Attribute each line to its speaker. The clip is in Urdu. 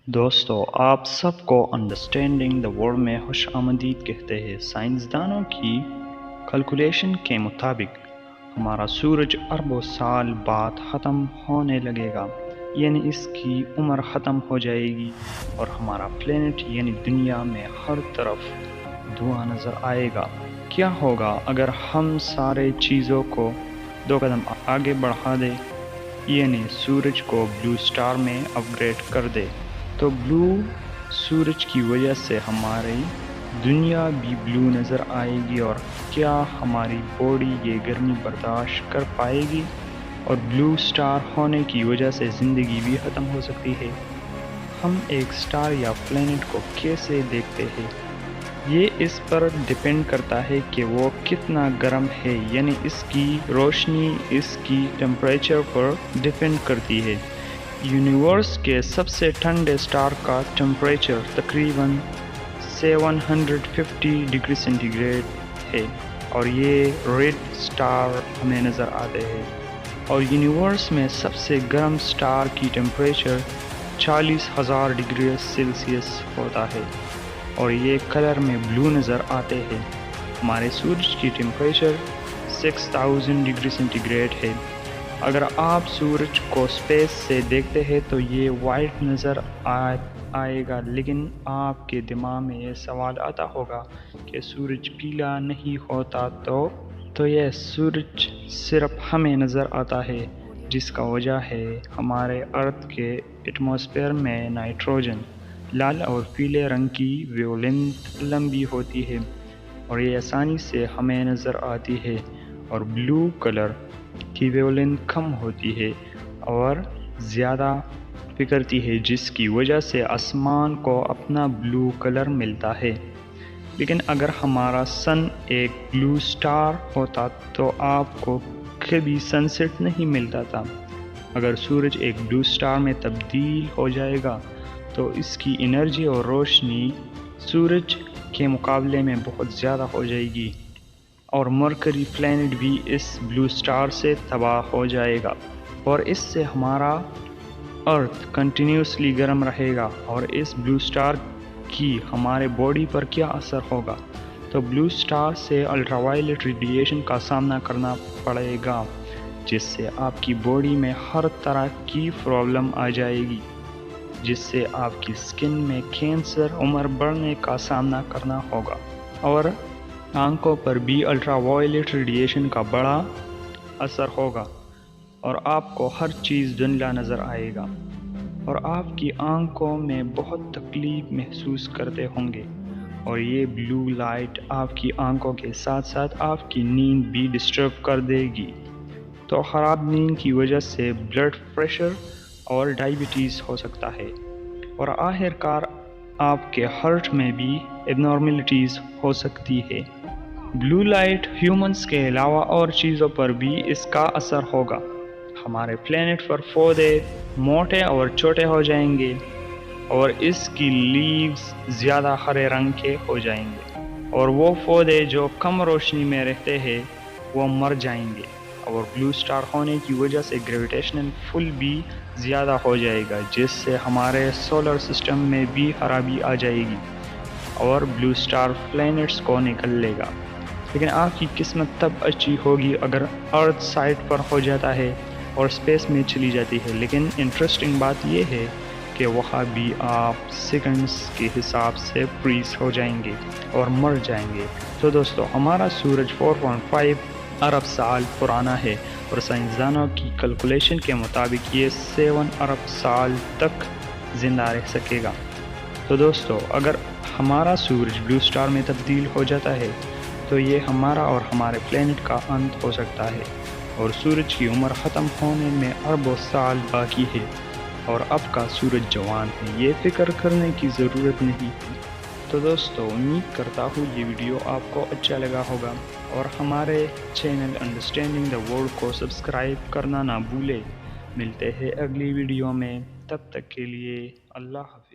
Speaker 1: دوستو آپ سب کو انڈرسٹینڈنگ دا ورلڈ میں خوش آمدید کہتے ہیں۔ سائنسدانوں کی کیلکولیشن کے مطابق ہمارا سورج اربوں سال بعد ختم ہونے لگے گا، یعنی اس کی عمر ختم ہو جائے گی اور ہمارا پلینٹ یعنی دنیا میں ہر طرف دھواں نظر آئے گا۔ کیا ہوگا اگر ہم سارے چیزوں کو 2 قدم آگے بڑھا دیں، یعنی سورج کو بلو سٹار میں اپ گریڈ کر دے؟ تو بلو سورج کی وجہ سے ہماری دنیا بھی بلو نظر آئے گی، اور کیا ہماری باڈی یہ گرمی برداشت کر پائے گی؟ اور بلو سٹار ہونے کی وجہ سے زندگی بھی ختم ہو سکتی ہے۔ ہم ایک سٹار یا پلینٹ کو کیسے دیکھتے ہیں؟ یہ اس پر ڈیپینڈ کرتا ہے کہ وہ کتنا گرم ہے، یعنی اس کی روشنی اس کی ٹمپریچر پر ڈیپینڈ کرتی ہے۔ یونیورس کے سب سے ٹھنڈے سٹار کا ٹمپریچر تقریباً 750 ڈگری سینٹی گریڈ ہے، اور یہ ریڈ سٹار ہمیں نظر آتے ہیں۔ اور یونیورس میں سب سے گرم سٹار کی ٹمپریچر 40,000 ڈگری سیلسیس ہوتا ہے، اور یہ کلر میں بلو نظر آتے ہیں۔ ہمارے سورج کی ٹمپریچر 6000 ڈگری سینٹی گریڈ ہے۔ اگر آپ سورج کو سپیس سے دیکھتے ہیں تو یہ وائٹ نظر آئے گا، لیکن آپ کے دماغ میں یہ سوال آتا ہوگا کہ سورج پیلا نہیں ہوتا تو یہ سورج صرف ہمیں نظر آتا ہے، جس کا وجہ ہے ہمارے ارتھ کے ایٹماسفیئر میں نائٹروجن۔ لال اور پیلے رنگ کی ویو لینتھ لمبی ہوتی ہے اور یہ آسانی سے ہمیں نظر آتی ہے، اور بلو کلر کی ویو لینتھ کم ہوتی ہے اور زیادہ بکھرتی ہے، جس کی وجہ سے آسمان کو اپنا بلو کلر ملتا ہے۔ لیکن اگر ہمارا سن ایک بلو سٹار ہوتا تو آپ کو کبھی سن سیٹ نہیں ملتا تھا۔ اگر سورج ایک بلو سٹار میں تبدیل ہو جائے گا تو اس کی انرجی اور روشنی سورج کے مقابلے میں بہت زیادہ ہو جائے گی، اور مرکری پلینٹ بھی اس بلو سٹار سے تباہ ہو جائے گا، اور اس سے ہمارا ارتھ کنٹینیوسلی گرم رہے گا۔ اور اس بلو سٹار کی ہمارے باڈی پر کیا اثر ہوگا؟ تو بلو سٹار سے الٹرا وائلٹ ریڈیشن کا سامنا کرنا پڑے گا، جس سے آپ کی باڈی میں ہر طرح کی پرابلم آ جائے گی، جس سے آپ کی سکن میں کینسر، عمر بڑھنے کا سامنا کرنا ہوگا، اور آنکھوں پر بھی الٹرا وائلٹ ریڈیشن کا بڑا اثر ہوگا، اور آپ کو ہر چیز دھندلا نظر آئے گا، اور آپ کی آنکھوں میں بہت تکلیف محسوس کرتے ہوں گے، اور یہ بلو لائٹ آپ کی آنکھوں کے ساتھ ساتھ آپ کی نیند بھی ڈسٹرب کر دے گی۔ تو خراب نیند کی وجہ سے بلڈ پریشر اور ڈائبٹیز ہو سکتا ہے، اور آخر کار آپ کے ہارٹ میں بھی ایبنارملٹیز ہو سکتی ہے۔ بلو لائٹ ہیومنز کے علاوہ اور چیزوں پر بھی اس کا اثر ہوگا۔ ہمارے پلینٹ پر پودے موٹے اور چھوٹے ہو جائیں گے، اور اس کی لیوز زیادہ ہرے رنگ کے ہو جائیں گے، اور وہ پودے جو کم روشنی میں رہتے ہیں وہ مر جائیں گے، اور بلو سٹار ہونے کی وجہ سے گریویٹیشنل پل بھی زیادہ ہو جائے گا، جس سے ہمارے سولر سسٹم میں بھی خرابی آ جائے گی، اور بلو سٹار پلینٹس کو نکل لے گا۔ لیکن آپ کی قسمت تب اچھی ہوگی اگر ارتھ سائٹ پر ہو جاتا ہے اور اسپیس میں چلی جاتی ہے، لیکن انٹرسٹنگ بات یہ ہے کہ وہاں بھی آپ سیکنڈز کے حساب سے فریز ہو جائیں گے اور مر جائیں گے۔ تو دوستو، ہمارا سورج 4.5 ارب سال پرانا ہے، اور سائنسدانوں کی کیلکولیشن کے مطابق یہ 7 ارب سال تک زندہ رہ سکے گا۔ تو دوستو، اگر ہمارا سورج بلو سٹار میں تبدیل ہو جاتا ہے تو یہ ہمارا اور ہمارے پلینٹ کا انت ہو سکتا ہے، اور سورج کی عمر ختم ہونے میں اربوں سال باقی ہے، اور اب کا سورج جوان ہے، یہ فکر کرنے کی ضرورت نہیں ہے۔ تو دوستو، امید کرتا ہوں یہ ویڈیو آپ کو اچھا لگا ہوگا، اور ہمارے چینل انڈرسٹینڈنگ دا ورلڈ کو سبسکرائب کرنا نہ بھولے۔ ملتے ہیں اگلی ویڈیو میں، تب تک کے لیے اللہ حافظ۔